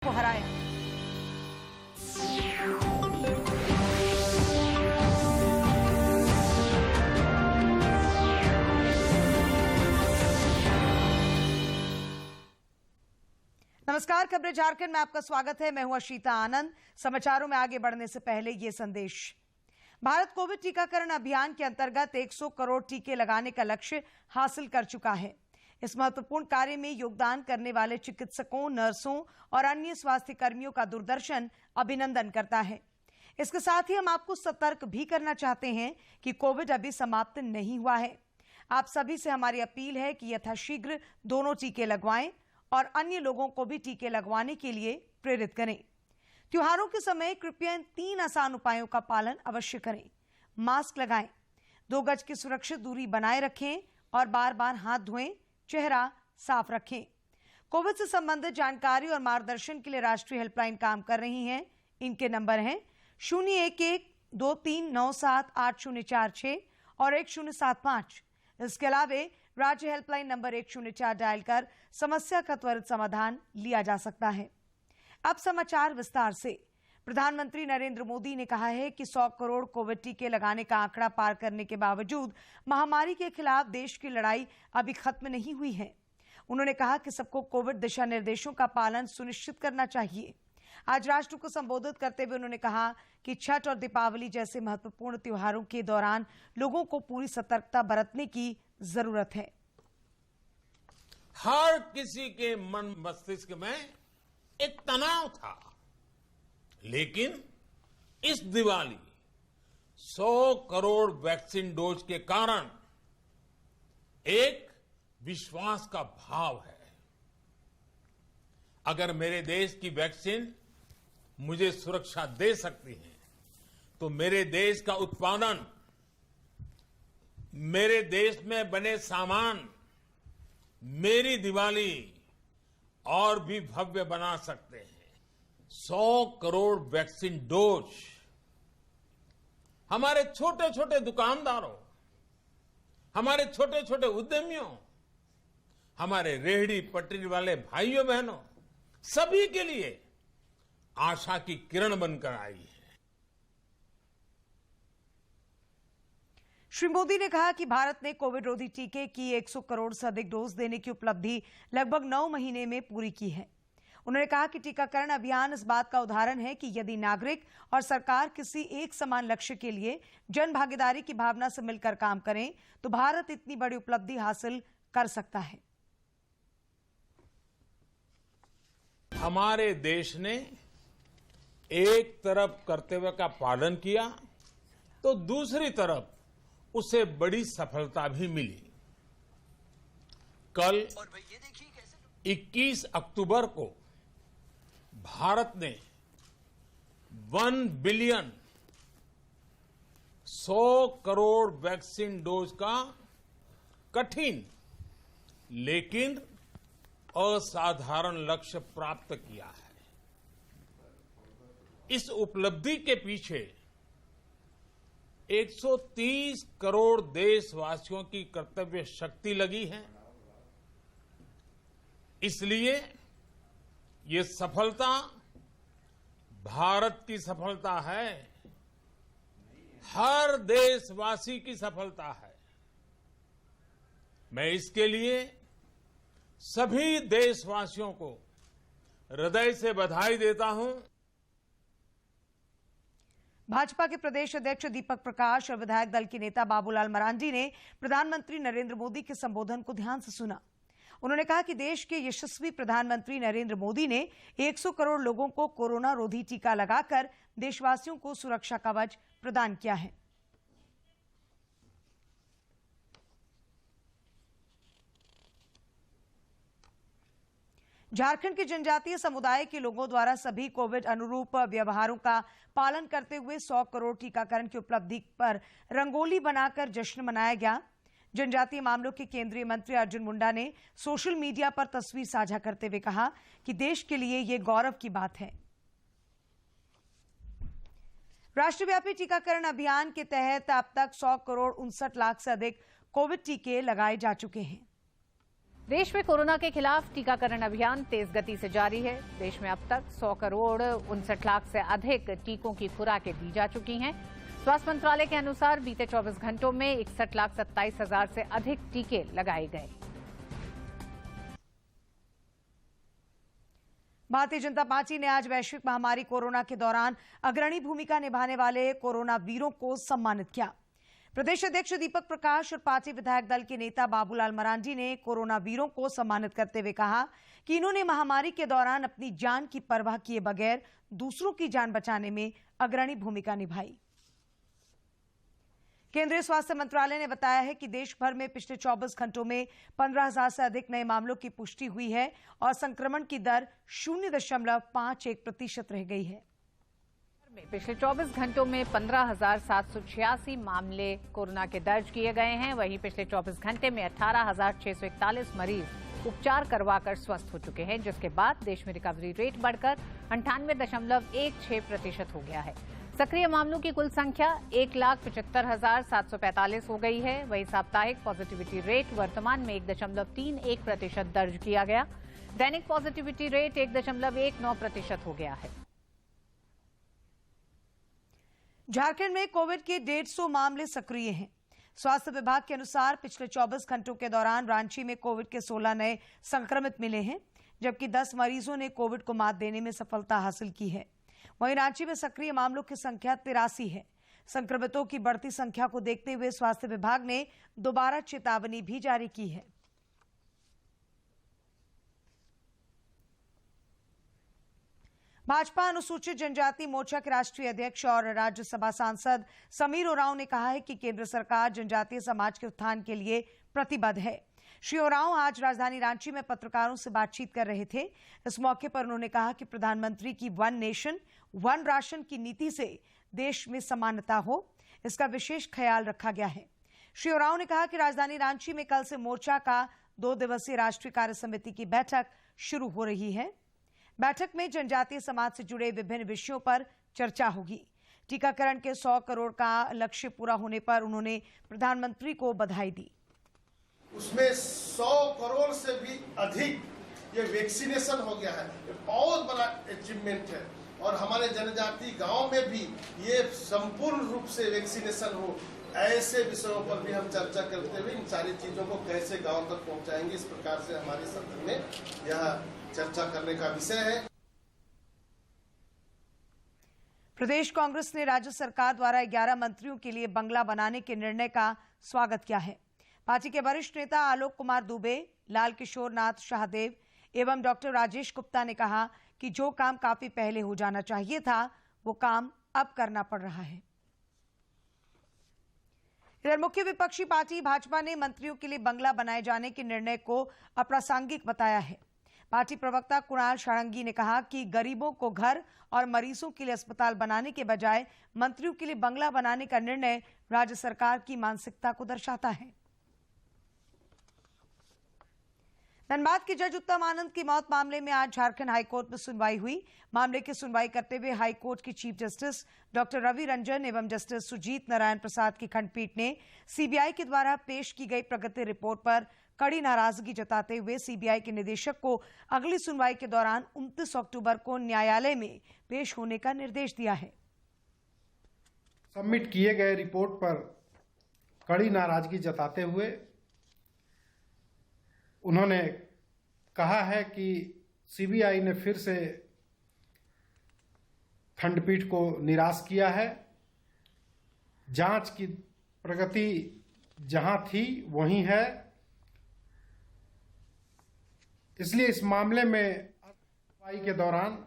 को हराया। नमस्कार, खबरें झारखंड में आपका स्वागत है। मैं हूं अशीता आनंद। समाचारों में आगे बढ़ने से पहले ये संदेश। भारत कोविड टीकाकरण अभियान के अंतर्गत 100 करोड़ टीके लगाने का लक्ष्य हासिल कर चुका है। इस महत्वपूर्ण कार्य में योगदान करने वाले चिकित्सकों, नर्सों और अन्य स्वास्थ्य कर्मियों का दूरदर्शन अभिनंदन करता है। इसके साथ ही हम आपको सतर्क भी करना चाहते हैं कि कोविड अभी समाप्त नहीं हुआ है। आप सभी से हमारी अपील है कि यथाशीघ्र दोनों टीके लगवाएं और अन्य लोगों को भी टीके लगवाने के लिए प्रेरित करें। त्योहारों के समय कृपया इन 3 आसान उपायों का पालन अवश्य करें। मास्क लगाएं, 2 गज की सुरक्षित दूरी बनाए रखें और बार बार हाथ धोएं, चेहरा साफ रखें। कोविड से संबंधित जानकारी और मार्गदर्शन के लिए राष्ट्रीय हेल्पलाइन काम कर रही हैं। इनके नंबर हैं 011-2397-8046 और 1075। इसके अलावा राज्य हेल्पलाइन नंबर 104 डायल कर समस्या का त्वरित समाधान लिया जा सकता है। अब समाचार विस्तार से। प्रधानमंत्री नरेंद्र मोदी ने कहा है कि 100 करोड़ कोविड टीके लगाने का आंकड़ा पार करने के बावजूद महामारी के खिलाफ देश की लड़ाई अभी खत्म नहीं हुई है। उन्होंने कहा कि सबको कोविड दिशा निर्देशों का पालन सुनिश्चित करना चाहिए। आज राष्ट्र को संबोधित करते हुए उन्होंने कहा कि छठ और दीपावली जैसे महत्वपूर्ण त्योहारों के दौरान लोगों को पूरी सतर्कता बरतने की जरूरत है। हर किसी के मन मस्तिष्क में एक तनाव था, लेकिन इस दिवाली 100 करोड़ वैक्सीन डोज के कारण एक विश्वास का भाव है। अगर मेरे देश की वैक्सीन मुझे सुरक्षा दे सकती है, तो मेरे देश का उत्पादन, मेरे देश में बने सामान मेरी दिवाली और भी भव्य बना सकते हैं। 100 करोड़ वैक्सीन डोज हमारे छोटे छोटे दुकानदारों, हमारे छोटे छोटे उद्यमियों, हमारे रेहड़ी पटरी वाले भाइयों बहनों, सभी के लिए आशा की किरण बनकर आई है। श्री मोदी ने कहा कि भारत ने कोविड रोधी टीके की 100 करोड़ से अधिक डोज देने की उपलब्धि लगभग 9 महीने में पूरी की है। उन्होंने कहा कि टीकाकरण अभियान इस बात का उदाहरण है कि यदि नागरिक और सरकार किसी एक समान लक्ष्य के लिए जन भागीदारी की भावना से मिलकर काम करें, तो भारत इतनी बड़ी उपलब्धि हासिल कर सकता है। हमारे देश ने एक तरफ कर्तव्य का पालन किया, तो दूसरी तरफ उसे बड़ी सफलता भी मिली। कल 21 अक्टूबर को भारत ने 1 बिलियन 100 करोड़ वैक्सीन डोज का कठिन लेकिन असाधारण लक्ष्य प्राप्त किया है। इस उपलब्धि के पीछे 130 करोड़ देशवासियों की कर्तव्य शक्ति लगी है। इसलिए ये सफलता भारत की सफलता है, हर देशवासी की सफलता है। मैं इसके लिए सभी देशवासियों को हृदय से बधाई देता हूं। भाजपा के प्रदेश अध्यक्ष दीपक प्रकाश और विधायक दल के नेता बाबूलाल मरांडी ने प्रधानमंत्री नरेंद्र मोदी के संबोधन को ध्यान से सुना। उन्होंने कहा कि देश के यशस्वी प्रधानमंत्री नरेंद्र मोदी ने 100 करोड़ लोगों को कोरोना रोधी टीका लगाकर देशवासियों को सुरक्षा कवच प्रदान किया है। झारखंड के जनजातीय समुदाय के लोगों द्वारा सभी कोविड अनुरूप व्यवहारों का पालन करते हुए 100 करोड़ टीकाकरण की उपलब्धि पर रंगोली बनाकर जश्न मनाया गया। जनजातीय मामलों के केंद्रीय मंत्री अर्जुन मुंडा ने सोशल मीडिया पर तस्वीर साझा करते हुए कहा कि देश के लिए यह गौरव की बात है। राष्ट्रव्यापी टीकाकरण अभियान के तहत अब तक 100 करोड़ 59 लाख से अधिक कोविड टीके लगाए जा चुके हैं। देश में कोरोना के खिलाफ टीकाकरण अभियान तेज गति से जारी है। देश में अब तक 100 करोड़ 59 लाख से अधिक टीकों की खुराकें दी जा चुकी हैं। स्वास्थ्य मंत्रालय के अनुसार बीते 24 घंटों में 61,27,000 से अधिक टीके लगाए गए। भारतीय जनता पार्टी ने आज वैश्विक महामारी कोरोना के दौरान अग्रणी भूमिका निभाने वाले कोरोना वीरों को सम्मानित किया। प्रदेश अध्यक्ष दीपक प्रकाश और पार्टी विधायक दल के नेता बाबूलाल मरांडी ने कोरोना वीरों को सम्मानित करते हुए कहा कि इन्होंने महामारी के दौरान अपनी जान की परवाह किए बगैर दूसरों की जान बचाने में अग्रणी भूमिका निभाई। केंद्रीय स्वास्थ्य मंत्रालय ने बताया है कि देश भर में पिछले 24 घंटों में 15,000 से अधिक नए मामलों की पुष्टि हुई है और संक्रमण की दर 0.51% रह गई है। पिछले 24 घंटों में 15,786 मामले कोरोना के दर्ज किए गए हैं। वहीं पिछले 24 घंटे में 18,641 मरीज उपचार करवाकर स्वस्थ हो चुके हैं, जिसके बाद देश में रिकवरी रेट बढ़कर 98.16% हो गया है। सक्रिय मामलों की कुल संख्या 1,75,745 हो गई है। वहीं साप्ताहिक पॉजिटिविटी रेट वर्तमान में 1.31% दर्ज किया गया। दैनिक पॉजिटिविटी रेट 1.19% हो गया है। झारखंड में कोविड के 150 मामले सक्रिय हैं। स्वास्थ्य विभाग के अनुसार पिछले 24 घंटों के दौरान रांची में कोविड के 16 नए संक्रमित मिले हैं, जबकि 10 मरीजों ने कोविड को मात देने में सफलता हासिल की है। वहीं रांची में सक्रिय मामलों की संख्या 83 है। संक्रमितों की बढ़ती संख्या को देखते हुए स्वास्थ्य विभाग ने दोबारा चेतावनी भी जारी की है। भाजपा अनुसूचित जनजाति मोर्चा के राष्ट्रीय अध्यक्ष और राज्यसभा सांसद समीर उरांव ने कहा है कि केंद्र सरकार जनजातीय समाज के उत्थान के लिए प्रतिबद्ध है। श्री उरांव आज राजधानी रांची में पत्रकारों से बातचीत कर रहे थे। इस मौके पर उन्होंने कहा कि प्रधानमंत्री की वन नेशन वन राशन की नीति से देश में समानता हो, इसका विशेष ख्याल रखा गया है। श्री उरांव ने कहा कि राजधानी रांची में कल से मोर्चा का 2 दिवसीय राष्ट्रीय कार्य समिति की बैठक शुरू हो रही है। बैठक में जनजातीय समाज से जुड़े विभिन्न विषयों पर चर्चा होगी। टीकाकरण के 100 करोड़ का लक्ष्य पूरा होने पर उन्होंने प्रधानमंत्री को बधाई दी। उसमें 100 करोड़ से भी अधिक ये वैक्सीनेशन हो गया है। ये बहुत बड़ा अचीवमेंट है और हमारे जनजातीय गांव में भी ये संपूर्ण रूप से वैक्सीनेशन हो, ऐसे विषयों पर भी हम चर्चा करते हुए इन सारी चीजों को कैसे गांव तक पहुंचाएंगे, इस प्रकार से हमारे सत्र में यह चर्चा करने का विषय है। प्रदेश कांग्रेस ने राज्य सरकार द्वारा 11 मंत्रियों के लिए बंगला बनाने के निर्णय का स्वागत किया है। पार्टी के वरिष्ठ नेता आलोक कुमार दुबे, लाल किशोर नाथ शाहदेव एवं डॉक्टर राजेश गुप्ता ने कहा कि जो काम काफी पहले हो जाना चाहिए था, वो काम अब करना पड़ रहा है। इधर मुख्य विपक्षी पार्टी भाजपा ने मंत्रियों के लिए बंगला बनाए जाने के निर्णय को अप्रासंगिक बताया है। पार्टी प्रवक्ता कुणाल षडंगी ने कहा कि गरीबों को घर और मरीजों के लिए अस्पताल बनाने के बजाय मंत्रियों के लिए बंगला बनाने का निर्णय राज्य सरकार की मानसिकता को दर्शाता है। धनबाद के जज उत्तम आनंद की मौत मामले में आज झारखंड हाईकोर्ट में सुनवाई हुई। मामले की सुनवाई करते हुए हाईकोर्ट की chief justice doctor Ravi Ranjan एवं जस्टिस सुजीत नारायण प्रसाद की खंडपीठ ने सीबीआई के द्वारा पेश की गई प्रगति रिपोर्ट पर कड़ी नाराजगी जताते हुए सीबीआई के निदेशक को अगली सुनवाई के दौरान 29 अक्टूबर को न्यायालय में पेश होने का निर्देश दिया है। सबमिट किए गए रिपोर्ट पर कड़ी नाराजगी जताते हुए उन्होंने कहा है कि सीबीआई ने फिर से खंडपीठ को निराश किया है। जांच की प्रगति जहां थी वहीं है, इसलिए इस मामले में सुनवाई के दौरान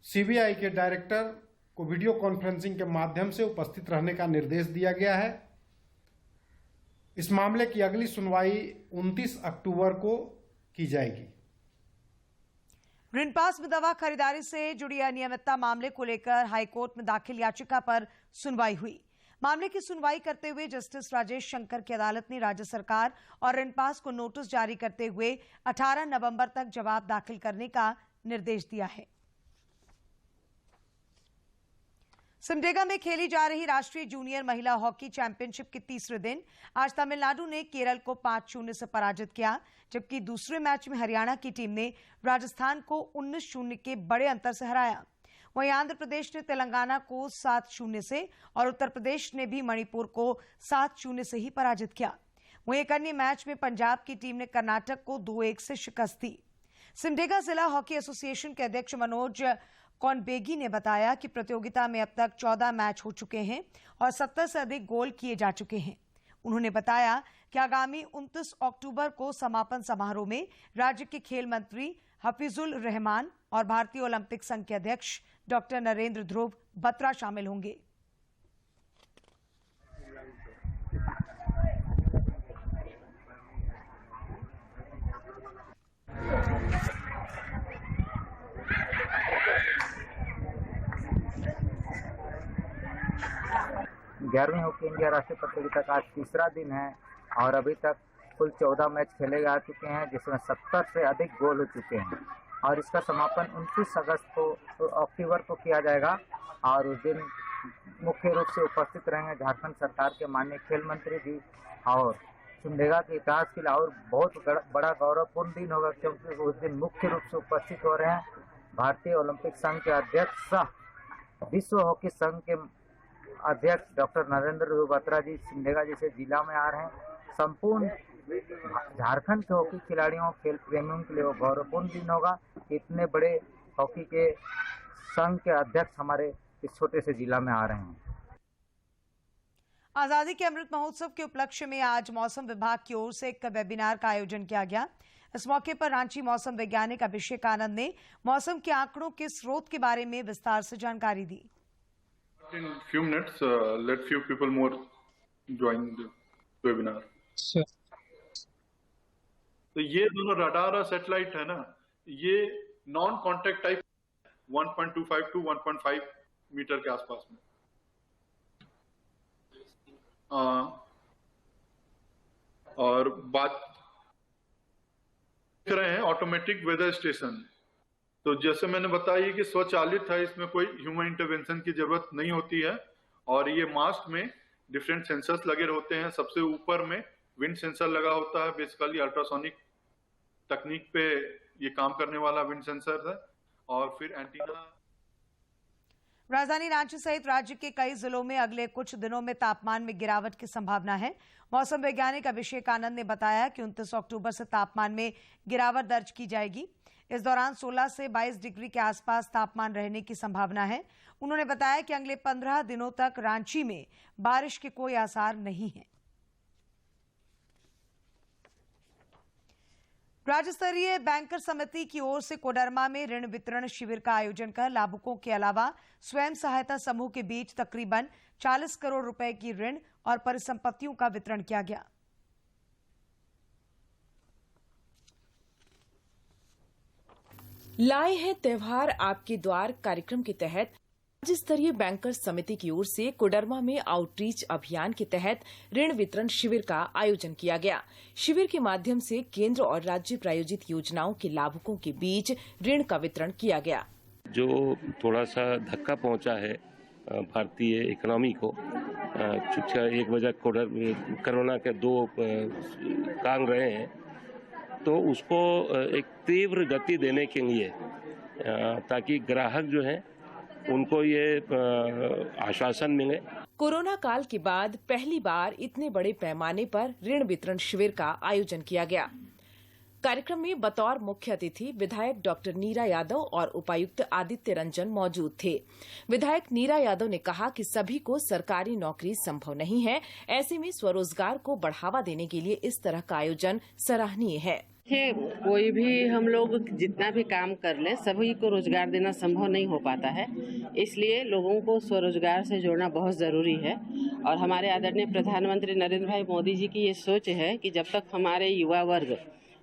सीबीआई के डायरेक्टर को वीडियो कॉन्फ्रेंसिंग के माध्यम से उपस्थित रहने का निर्देश दिया गया है। इस मामले की अगली सुनवाई 29 अक्टूबर को की जाएगी। ऋण पास में दवा खरीदारी से जुड़ी अनियमितता मामले को लेकर हाईकोर्ट में दाखिल याचिका पर सुनवाई हुई। मामले की सुनवाई करते हुए जस्टिस राजेश शंकर की अदालत ने राज्य सरकार और ऋण पास को नोटिस जारी करते हुए 18 नवंबर तक जवाब दाखिल करने का निर्देश दिया है। सिमडेगा में खेली जा रही राष्ट्रीय जूनियर महिला हॉकी चैंपियनशिप के तीसरे दिन आज तमिलनाडु ने केरल को 5-0 से पराजित किया, जबकि दूसरे मैच में हरियाणा की टीम ने राजस्थान को 19-0 के बड़े अंतर से हराया। वहीं आंध्र प्रदेश ने तेलंगाना को 7-0 से और उत्तर प्रदेश ने भी मणिपुर को 7-0 से ही पराजित किया। वहीं एक अन्य मैच में पंजाब की टीम ने कर्नाटक को 2-1 से शिकस्त दी। सिमडेगा जिला हॉकी एसोसिएशन के अध्यक्ष मनोज कौनबेगी ने बताया कि प्रतियोगिता में अब तक 14 मैच हो चुके हैं और 70 से अधिक गोल किए जा चुके हैं। उन्होंने बताया कि आगामी 29 अक्टूबर को समापन समारोह में राज्य के खेल मंत्री हफीजुल रहमान और भारतीय ओलंपिक संघ के अध्यक्ष डॉक्टर नरेंद्र ध्रुव बत्रा शामिल होंगे। ग्यारहवीं हॉकी इंडिया राष्ट्रीय प्रतियोगिता का आज तीसरा दिन है और अभी तक कुल 14 मैच खेले जा चुके हैं, जिसमें 70 से अधिक गोल हो चुके हैं और इसका समापन 29 अक्टूबर को किया जाएगा। और उस दिन मुख्य रूप से उपस्थित रहेंगे झारखंड सरकार के माननीय खेल मंत्री जी और सिमडेगा के इतिहास के लिए और बहुत बड़ा गौरवपूर्ण दिन होगा, क्योंकि उस दिन मुख्य रूप से उपस्थित हो रहे हैं भारतीय ओलंपिक संघ के अध्यक्ष सह विश्व हॉकी संघ के अध्यक्ष डॉक्टर नरेंद्र ध्रुव बत्रा जी सिमडेगा जैसे जिला में आ रहे हैं। संपूर्ण झारखंड के हॉकी खिलाड़ियों खेल प्रेमियों के लिए वो गौरवपूर्ण दिन होगा। इतने बड़े हॉकी के संघ के अध्यक्ष हमारे इस छोटे से जिला में आ रहे हैं। आजादी के अमृत महोत्सव के उपलक्ष्य में आज मौसम विभाग की ओर से एक वेबिनार का आयोजन किया गया। इस मौके पर रांची मौसम वैज्ञानिक अभिषेक आनंद ने मौसम के आंकड़ों के स्रोत के बारे में विस्तार से जानकारी दी। In few minutes, let few people more join the webinar. Sure. तो ये दोनों रडार और सैटेलाइट है ना, ये non contact type 1.25 to 1.5 metre के आसपास में। और बात कर रहे हैं ऑटोमेटिक वेदर स्टेशन। तो जैसे मैंने बताया कि स्वचालित है, इसमें कोई ह्यूमन इंटरवेंशन की जरूरत नहीं होती है और ये मास्ट में डिफरेंट सेंसर्स लगे होते हैं। सबसे ऊपर में विंड सेंसर लगा होता है, बेसिकली अल्ट्रासोनिक तकनीक पे ये काम करने वाला विंड सेंसर है। और फिर एंटीना। राजधानी रांची सहित राज्य के कई जिलों में अगले कुछ दिनों में तापमान में गिरावट की संभावना है। मौसम वैज्ञानिक अभिषेक आनंद ने बताया कि 29 अक्टूबर से तापमान में गिरावट दर्ज की जाएगी। इस दौरान 16 से 22 डिग्री के आसपास तापमान रहने की संभावना है। उन्होंने बताया कि अगले 15 दिनों तक रांची में बारिश के कोई आसार नहीं है। राज्य स्तरीय बैंकर समिति की ओर से कोडरमा में ऋण वितरण शिविर का आयोजन कर लाभुकों के अलावा स्वयं सहायता समूह के बीच तकरीबन 40 करोड़ रुपए की ऋण और परिसंपत्तियों का वितरण किया गया। लाए हैं त्योहार आपके द्वार कार्यक्रम के तहत राज्य स्तरीय बैंकर्स समिति की ओर से कोडरमा में आउटरीच अभियान के तहत ऋण वितरण शिविर का आयोजन किया गया। शिविर के माध्यम से केंद्र और राज्य प्रायोजित योजनाओं के लाभुकों के बीच ऋण का वितरण किया गया। जो थोड़ा सा धक्का पहुंचा है भारतीय इकोनॉमी को, चूंकि एक वजह कोरोना के 2 कांग रहे हैं, तो उसको एक तीव्र गति देने के लिए ताकि ग्राहक जो है उनको ये आश्वासन मिले। कोरोना काल के बाद पहली बार इतने बड़े पैमाने पर ऋण वितरण शिविर का आयोजन किया गया। कार्यक्रम में बतौर मुख्य अतिथि विधायक डॉक्टर नीरा यादव और उपायुक्त आदित्य रंजन मौजूद थे। विधायक नीरा यादव ने कहा कि सभी को सरकारी नौकरी संभव नहीं है, ऐसे में स्वरोजगार को बढ़ावा देने के लिए इस तरह का आयोजन सराहनीय है। कोई भी हम लोग जितना भी काम कर ले, सभी को रोजगार देना संभव नहीं हो पाता है, इसलिए लोगों को स्वरोजगार से जोड़ना बहुत जरूरी है। और हमारे आदरणीय प्रधानमंत्री नरेंद्र भाई मोदी जी की ये सोच है कि जब तक हमारे युवा वर्ग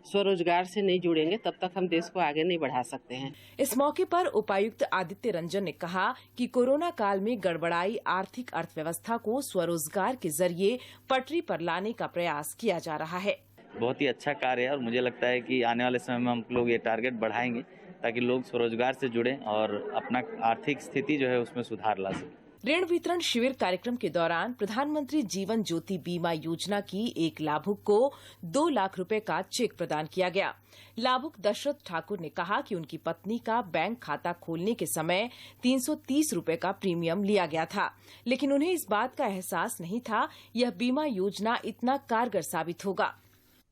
स्वरोजगार से नहीं जुड़ेंगे तब तक हम देश को आगे नहीं बढ़ा सकते हैं। इस मौके पर उपायुक्त आदित्य रंजन ने कहा कि कोरोना काल में गड़बड़ाई आर्थिक अर्थव्यवस्था को स्वरोजगार के जरिए पटरी पर लाने का प्रयास किया जा रहा है। बहुत ही अच्छा कार्य है और मुझे लगता है कि आने वाले समय में हम लोग ये टारगेट बढ़ाएंगे ताकि लोग स्वरोजगार से जुड़ें और अपना आर्थिक स्थिति जो है उसमें सुधार ला सकें। ऋण वितरण शिविर कार्यक्रम के दौरान प्रधानमंत्री जीवन ज्योति बीमा योजना की एक लाभुक को 2 लाख रुपए का चेक प्रदान किया गया। लाभुक दशरथ ठाकुर ने कहा कि उनकी पत्नी का बैंक खाता खोलने के समय 330 रुपए का प्रीमियम लिया गया था, लेकिन उन्हें इस बात का एहसास नहीं था यह बीमा योजना इतना कारगर साबित होगा।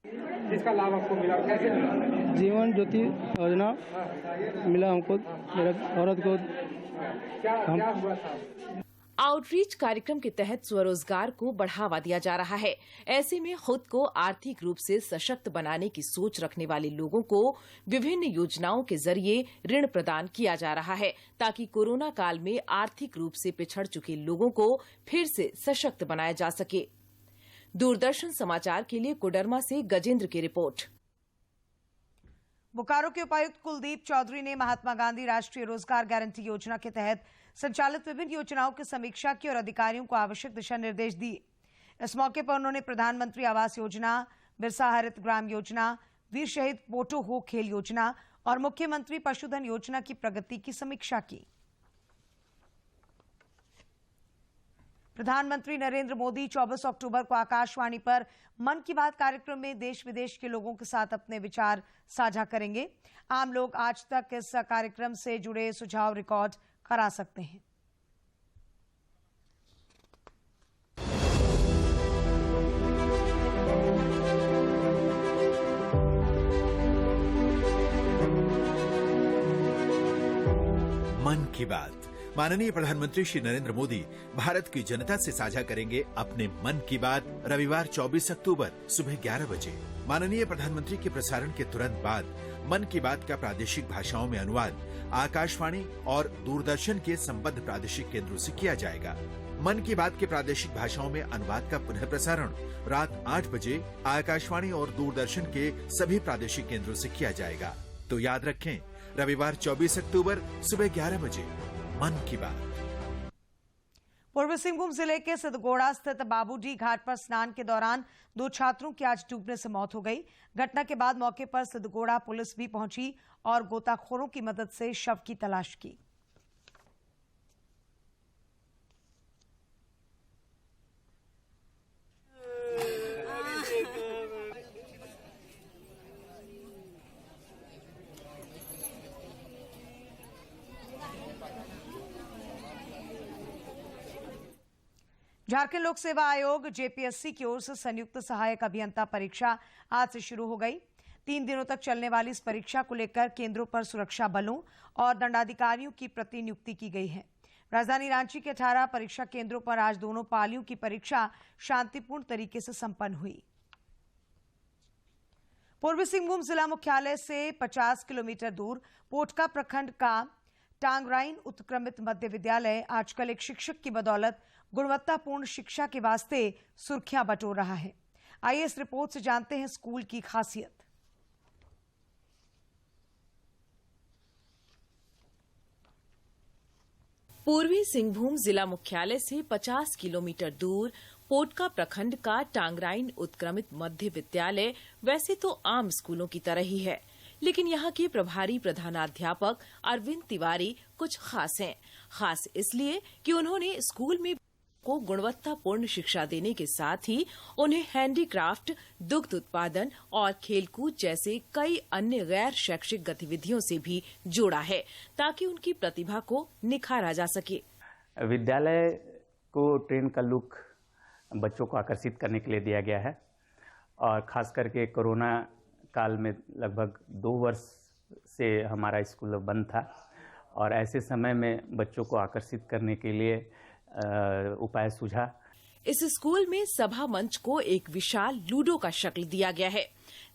इसका लाभ आपको मिला, कैसे मिला? जीवन ज्योति योजना मिला हमको, मेरा औरत को। क्या हुआ था? आउटरीच कार्यक्रम के तहत स्वरोजगार को बढ़ावा दिया जा रहा है। ऐसे में खुद को आर्थिक रूप से सशक्त बनाने की सोच रखने वाले लोगों को विभिन्न योजनाओं के जरिए ऋण प्रदान किया जा रहा है, ताकि कोरोना काल में आर्थिक रूप से पिछड़ चुके लोगों को फिर से सशक्त बनाया जा सके। दूरदर्शन समाचार के लिए कोडरमा से गजेंद्र की रिपोर्ट। बोकारो के उपायुक्त कुलदीप चौधरी ने महात्मा गांधी राष्ट्रीय रोजगार गारंटी योजना के तहत संचालित विभिन्न योजनाओं की समीक्षा की और अधिकारियों को आवश्यक दिशा निर्देश दिए। इस मौके पर उन्होंने प्रधानमंत्री आवास योजना, बिरसा हरित ग्राम योजना, वीर शहीद पोटो हो खेल योजना और मुख्यमंत्री पशुधन योजना की प्रगति की समीक्षा की। प्रधानमंत्री नरेंद्र मोदी 24 अक्टूबर को आकाशवाणी पर मन की बात कार्यक्रम में देश विदेश के लोगों के साथ अपने विचार साझा करेंगे। आम लोग आज तक इस कार्यक्रम से जुड़े सुझाव रिकॉर्ड करा सकते हैं। मन की बात। माननीय प्रधानमंत्री श्री नरेंद्र मोदी भारत की जनता से साझा करेंगे अपने मन की बात रविवार 24 अक्टूबर सुबह 11 बजे। माननीय प्रधानमंत्री के प्रसारण के तुरंत बाद मन की बात का प्रादेशिक भाषाओं में अनुवाद आकाशवाणी और दूरदर्शन के संबद्ध प्रादेशिक केंद्रों से किया जाएगा। मन की बात के प्रादेशिक भाषाओं में अनुवाद का पुनः प्रसारण रात 8 बजे आकाशवाणी और दूरदर्शन के सभी प्रादेशिक केंद्रों से किया जाएगा। तो याद रखें, रविवार 24 अक्टूबर सुबह 11 बजे मन की बात। पूर्वी सिंहभूम जिले के सिद्धगोड़ा स्थित बाबूडी घाट पर स्नान के दौरान 2 छात्रों की आज डूबने से मौत हो गई। घटना के बाद मौके पर सिद्धगोड़ा पुलिस भी पहुंची और गोताखोरों की मदद से शव की तलाश की। झारखंड लोक सेवा आयोग जेपीएससी की ओर से संयुक्त सहायक अभियंता परीक्षा आज से शुरू हो गई। 3 दिनों तक चलने वाली इस परीक्षा को लेकर केंद्रों पर सुरक्षा बलों और दंडाधिकारियों की प्रतिनियुक्ति की गई है। राजधानी रांची के 18 परीक्षा केंद्रों पर आज दोनों पालियों की परीक्षा शांतिपूर्ण तरीके से संपन्न हुई। पूर्वी सिंहभूम जिला मुख्यालय से 50 किलोमीटर दूर पोटका प्रखंड का टांगराइन उत्क्रमित मध्य विद्यालय आजकल एक शिक्षक की बदौलत गुणवत्तापूर्ण शिक्षा के वास्ते सुर्खियां बटोर रहा है। आइए इस रिपोर्ट से जानते हैं स्कूल की खासियत। पूर्वी सिंहभूम जिला मुख्यालय से 50 किलोमीटर दूर पोटका प्रखंड का टांगराइन उत्क्रमित मध्य विद्यालय वैसे तो आम स्कूलों की तरह ही है, लेकिन यहाँ के प्रभारी प्रधानाध्यापक अरविंद तिवारी कुछ खास हैं। खास इसलिए कि उन्होंने स्कूल में को गुणवत्तापूर्ण शिक्षा देने के साथ ही उन्हें हैंडीक्राफ्ट, दुग्ध उत्पादन और खेलकूद जैसे कई अन्य गैर शैक्षिक गतिविधियों से भी जोड़ा है, ताकि उनकी प्रतिभा को निखारा जा सके। विद्यालय को ट्रेन का लुक बच्चों को आकर्षित करने के लिए दिया गया है और खास करके कोरोना काल में लगभग 2 वर्ष से हमारा स्कूल बंद था और ऐसे समय में बच्चों को आकर्षित करने के लिए उपाय सूझा। इस स्कूल में सभा मंच को एक विशाल लूडो का शक्ल दिया गया है,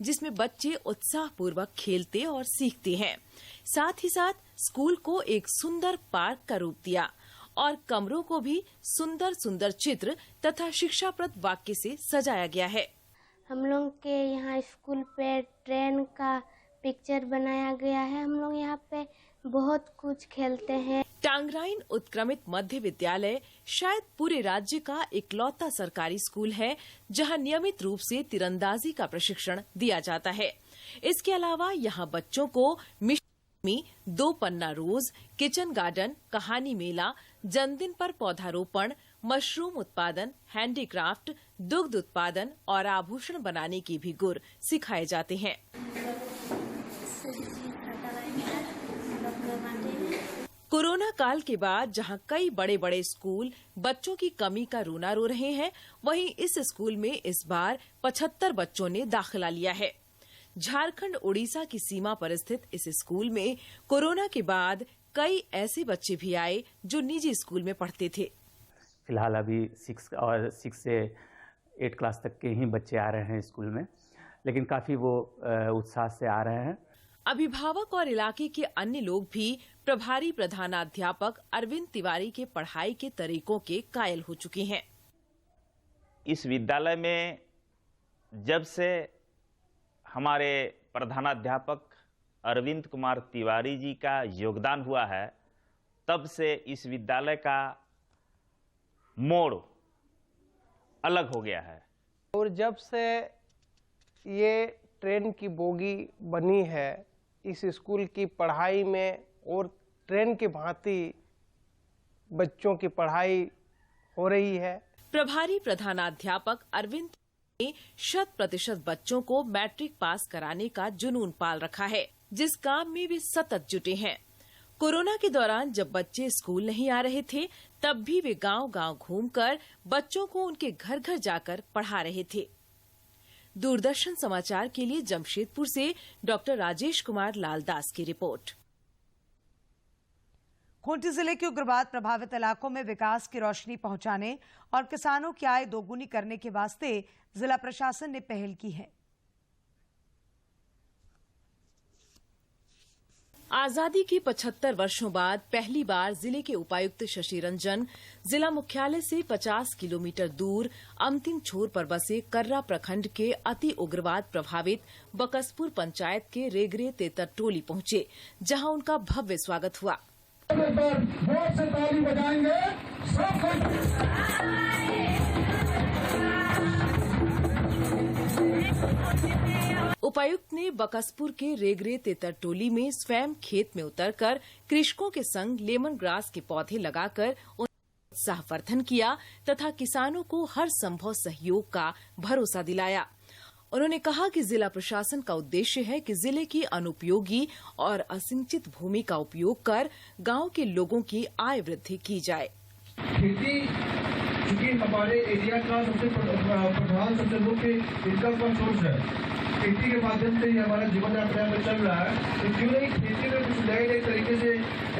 जिसमें बच्चे उत्साहपूर्वक खेलते और सीखते हैं। साथ ही साथ स्कूल को एक सुंदर पार्क का रूप दिया और कमरों को भी सुंदर सुंदर चित्र तथा शिक्षाप्रद वाक्य से सजाया गया है। हम लोग के यहाँ स्कूल पे ट्रेन का पिक्चर बनाया गया है। हम लोग यहाँ पे बहुत कुछ खेलते हैं। टांगराइन उत्क्रमित मध्य विद्यालय शायद पूरे राज्य का इकलौता सरकारी स्कूल है जहां नियमित रूप से तीरंदाजी का प्रशिक्षण दिया जाता है। इसके अलावा यहां बच्चों को 2 पन्ना रोज, किचन गार्डन, कहानी मेला, जन्मदिन पर पौधारोपण, मशरूम उत्पादन, हैंडीक्राफ्ट, दुग्ध उत्पादन और आभूषण बनाने के भी गुर सिखाए जाते हैं। कोरोना काल के बाद जहां कई बड़े बड़े स्कूल बच्चों की कमी का रोना रो रहे हैं, वहीं इस स्कूल में इस बार 75 बच्चों ने दाखिला लिया है। झारखंड उड़ीसा की सीमा पर स्थित इस स्कूल में कोरोना के बाद कई ऐसे बच्चे भी आए जो निजी स्कूल में पढ़ते थे। फिलहाल अभी 6 से 8 क्लास तक के ही बच्चे आ रहे हैं स्कूल में, लेकिन काफी वो उत्साह से आ रहे हैं। अभिभावक और इलाके के अन्य लोग भी प्रभारी प्रधानाध्यापक अरविंद तिवारी के पढ़ाई के तरीकों के कायल हो चुके हैं। इस विद्यालय में जब से हमारे प्रधानाध्यापक अरविंद कुमार तिवारी जी का योगदान हुआ है, तब से इस विद्यालय का मोड़ अलग हो गया है। और जब से ये ट्रेन की बोगी बनी है, इस स्कूल की पढ़ाई में और ट्रेन की भांति बच्चों की पढ़ाई हो रही है। प्रभारी प्रधानाध्यापक अरविंद ने 100% बच्चों को मैट्रिक पास कराने का जुनून पाल रखा है, जिस काम में वे सतत जुटे हैं। कोरोना के दौरान जब बच्चे स्कूल नहीं आ रहे थे, तब भी वे गांव-गांव घूमकर बच्चों को उनके घर घर जाकर पढ़ा रहे थे। दूरदर्शन समाचार के लिए जमशेदपुर से डॉक्टर राजेश कुमार लालदास की रिपोर्ट। खूंटी जिले के उग्रवाद प्रभावित इलाकों में विकास की रोशनी पहुंचाने और किसानों की आय दोगुनी करने के वास्ते जिला प्रशासन ने पहल की है। आजादी के 75 वर्षों बाद पहली बार जिले के उपायुक्त शशि रंजन जिला मुख्यालय से 50 किलोमीटर दूर अंतिम छोर पर बसे कर्रा प्रखंड के अति उग्रवाद प्रभावित बकसपुर पंचायत के रेगरे तेतर टोली पहुंचे, जहां उनका भव्य स्वागत हुआ। जोर से ताली बजाएंगे उपायुक्त ने बकसपुर के रेगरे तेतर टोली में स्वयं खेत में उतरकर कृषकों के संग लेमन ग्रास के पौधे लगाकर उत्साहवर्धन किया तथा किसानों को हर संभव सहयोग का भरोसा दिलाया। उन्होंने कहा कि जिला प्रशासन का उद्देश्य है कि जिले की अनुपयोगी और असिंचित भूमि का उपयोग कर गांव के लोगों की आय वृद्धि की जाए। खेती चूंकि हमारे एरिया का सबसे प्रधान सबसे मुख्य इनकम का सोर्स है, खेती के माध्यम से ही हमारा जीवन यात्रा में चल रहा है, तो क्यों नहीं खेती में कुछ नए नए तरीके से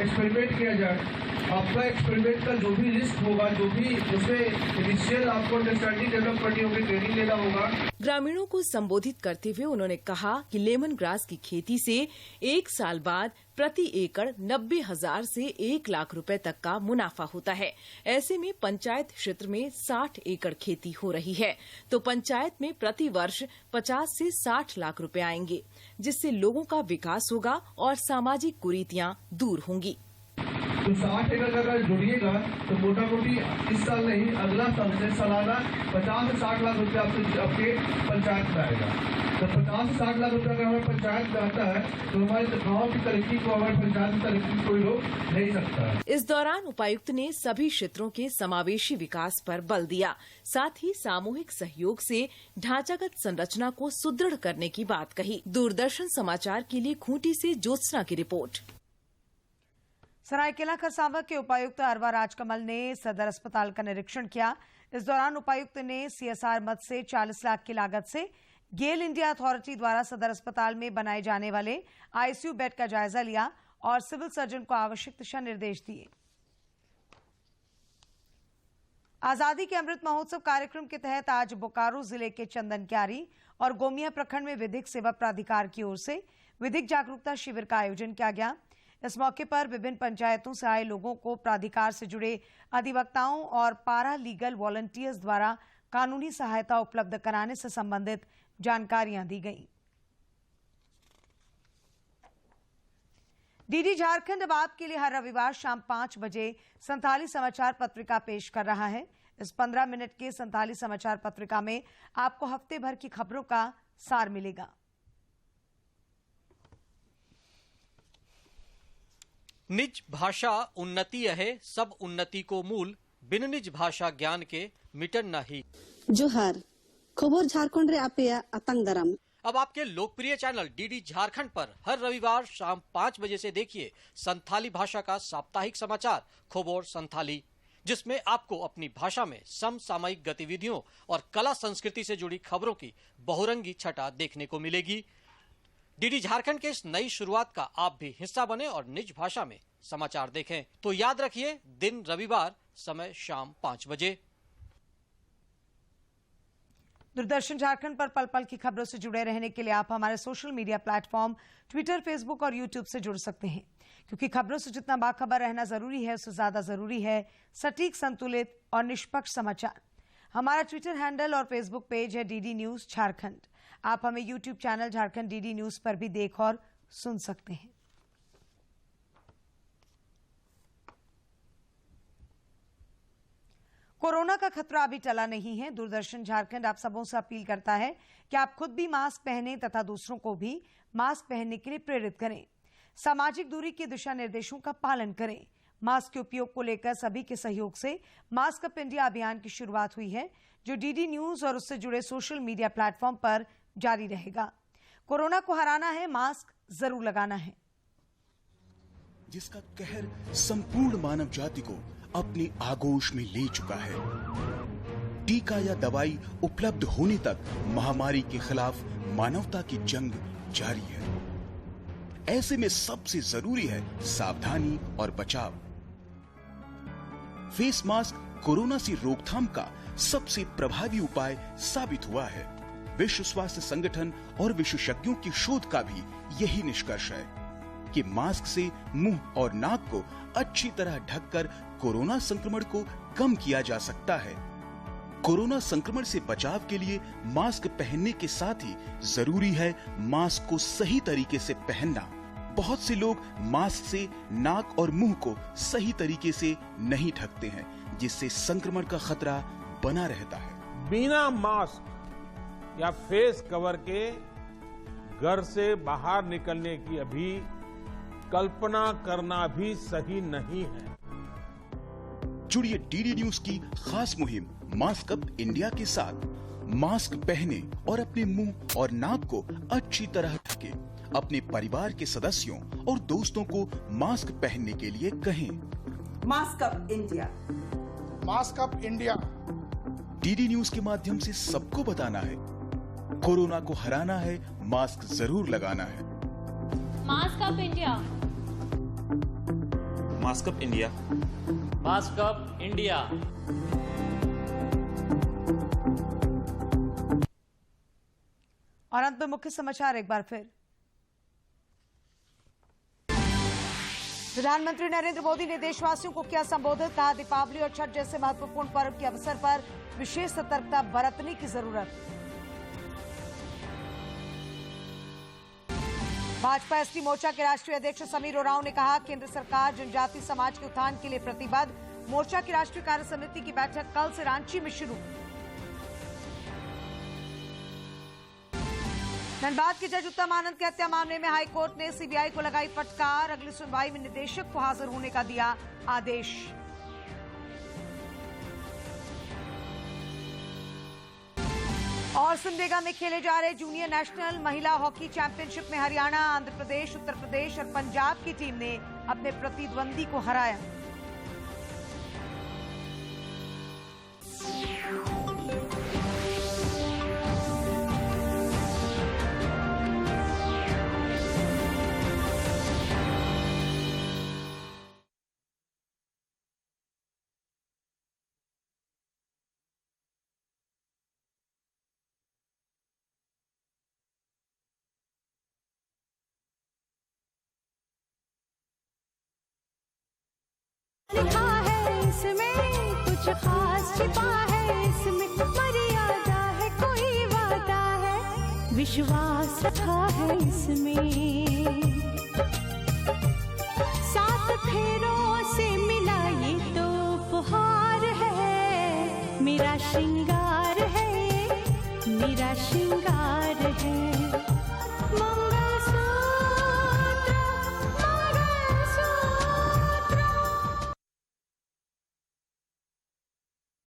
एक्सपेरिमेंट किया जाए। आपका एक्सपेरिमेंट का जो भी रिस्क होगा, जो भी उसमें इनिशियल आपको अंडरस्टैंडिंग डेवलप करनी होगी, ट्रेनिंग लेना होगा। ग्रामीणों को संबोधित करते हुए उन्होंने कहा कि लेमन ग्रास की खेती से 1 साल बाद प्रति एकड़ 90,000 से 1 लाख रुपए तक का मुनाफा होता है। ऐसे में पंचायत क्षेत्र में 60 एकड़ खेती हो रही है, तो पंचायत में प्रति वर्ष 50 से 60 लाख रुपए आएंगे, जिससे लोगों का विकास होगा और सामाजिक कुरीतियां दूर होंगी। तो 60 एकड़ अगर जुड़िएगा तो मोटा मोटी इस साल नहीं अगला साल से सालाना 50 से 60 लाख रुपए आपके पंचायत में आएगा। तो 50 से 60 लाख रुपए अगर हमारे पंचायत में आता है तो हमारे गाँव की तरक्की को, हमारे पंचायत की तरक्की कोई रोक नहीं सकता है। इस दौरान उपायुक्त ने सभी क्षेत्रों के समावेशी विकास पर बल दिया, साथ ही सामूहिक सहयोग से ढांचागत संरचना को सुदृढ़ करने की बात कही। दूरदर्शन समाचार के लिए खूंटी से ज्योत्सना की रिपोर्ट। सरायकेला खरसावां के उपायुक्त अरवा राजकमल ने सदर अस्पताल का निरीक्षण किया। इस दौरान उपायुक्त ने सीएसआर मद से 40 लाख की लागत से गेल इंडिया अथॉरिटी द्वारा सदर अस्पताल में बनाए जाने वाले आईसीयू बेड का जायजा लिया और सिविल सर्जन को आवश्यक दिशा निर्देश दिए। आजादी के अमृत महोत्सव कार्यक्रम के तहत आज बोकारो जिले के चंदनक्यारी और गोमिया प्रखंड में विधिक सेवा प्राधिकार की ओर से विधिक जागरूकता शिविर का आयोजन किया गया। इस मौके पर विभिन्न पंचायतों से आए लोगों को प्राधिकार से जुड़े अधिवक्ताओं और पारा लीगल वॉलंटियर्स द्वारा कानूनी सहायता उपलब्ध कराने से संबंधित जानकारियां दी गईं। डीडी झारखंड अब आपके लिए हर रविवार शाम 5 बजे संथाली समाचार पत्रिका पेश कर रहा है। इस 15 मिनट के संथाली समाचार पत्रिका में आपको हफ्ते भर की खबरों का सार मिलेगा। निज भाषा उन्नति है, सब उन्नति को मूल, बिन निज भाषा ज्ञान के मिटन नहीं। जोहार खबर झारखंड रे आपेया आतंक दराम। अब आपके लोकप्रिय चैनल डीडी झारखंड पर हर रविवार शाम 5 बजे से देखिए संथाली भाषा का साप्ताहिक समाचार खबर संथाली, जिसमें आपको अपनी भाषा में समसामयिक गतिविधियों और कला संस्कृति से जुड़ी खबरों की बहुरंगी छटा देखने को मिलेगी। डीडी झारखंड के इस नई शुरुआत का आप भी हिस्सा बने और निज भाषा में समाचार देखें। तो याद रखिए, दिन रविवार, समय शाम 5 बजे। दूरदर्शन झारखंड पर पल पल की खबरों से जुड़े रहने के लिए आप हमारे social media platform Twitter, Facebook और यूट्यूब से जुड़ सकते हैं, क्योंकि खबरों से जितना बाखबर रहना जरूरी है, उससे ज्यादा जरूरी है सटीक, संतुलित और निष्पक्ष समाचार। हमारा ट्विटर हैंडल और फेसबुक पेज है डीडी न्यूज झारखंड। आप हमें YouTube channel Jharkhand DD news पर भी देख और सुन सकते हैं। कोरोना का खतरा अभी टला नहीं है। दूरदर्शन झारखंड आप सबों से अपील करता है कि आप खुद भी मास्क पहनें तथा दूसरों को भी मास्क पहनने के लिए प्रेरित करें। सामाजिक दूरी के दिशा निर्देशों का पालन करें। मास्क के उपयोग को लेकर सभी के सहयोग से मास्क अप इंडिया अभियान की शुरुआत हुई है, जो डीडी न्यूज और उससे जुड़े सोशल मीडिया प्लेटफॉर्म पर जारी रहेगा। कोरोना को हराना है, मास्क जरूर लगाना है। जिसका कहर संपूर्ण मानव जाति को अपनी आगोश में ले चुका है। टीका या दवाई उपलब्ध होने तक महामारी के खिलाफ मानवता की जंग जारी है। ऐसे में सबसे जरूरी है सावधानी और बचाव। फेस मास्क कोरोना से रोकथाम का सबसे प्रभावी उपाय साबित हुआ है। विश्व स्वास्थ्य संगठन और विशेषज्ञों की शोध का भी यही निष्कर्ष है कि मास्क से मुंह और नाक को अच्छी तरह ढककर कोरोना संक्रमण को कम किया जा सकता है। कोरोना संक्रमण से बचाव के लिए मास्क पहनने के साथ ही जरूरी है मास्क को सही तरीके से पहनना। बहुत से लोग मास्क से नाक और मुंह को सही तरीके से नहीं ढकते हैं, जिससे संक्रमण का खतरा बना रहता है। बिना मास्क या फेस कवर के घर से बाहर निकलने की अभी कल्पना करना भी सही नहीं है। जुड़िए डीडी न्यूज की खास मुहिम मास्क अप इंडिया के साथ। मास्क पहने और अपने मुंह और नाक को अच्छी तरह ढके। अपने परिवार के सदस्यों और दोस्तों को मास्क पहनने के लिए कहें। Mask up India, mask up India. DD news के माध्यम से सबको बताना है, कोरोना को हराना है, मास्क जरूर लगाना है। Mask up India, mask up India, mask up India. और अंत में मुख्य समाचार एक बार फिर। प्रधानमंत्री नरेंद्र मोदी ने देशवासियों को किया संबोधित, कहा दीपावली और छठ जैसे महत्वपूर्ण पर्व के अवसर पर विशेष सतर्कता बरतने की जरूरत। भाजपा एसटी मोर्चा के राष्ट्रीय अध्यक्ष समीर उरांव ने कहा, केंद्र सरकार जनजाति समाज के उत्थान के लिए प्रतिबद्ध। मोर्चा की राष्ट्रीय कार्य समिति की बैठक कल से रांची में शुरू। धनबाद के जज उत्तम आनंद के हत्या मामले में हाईकोर्ट ने सीबीआई को लगाई फटकार। अगली सुनवाई में निदेशक को हाजिर होने का दिया आदेश। और सिमडेगा में खेले जा रहे जूनियर नेशनल महिला हॉकी चैंपियनशिप में हरियाणा, आंध्र प्रदेश, उत्तर प्रदेश और पंजाब की टीम ने अपने प्रतिद्वंदी को हराया। लिखा है इसमें कुछ खास छिपा है, इसमें मर्यादा है, कोई वादा है, विश्वास रखा है इसमें। 7 फेरों से मिला ये तो उपहार है, मेरा श्रृंगार है, मेरा श्रृंगार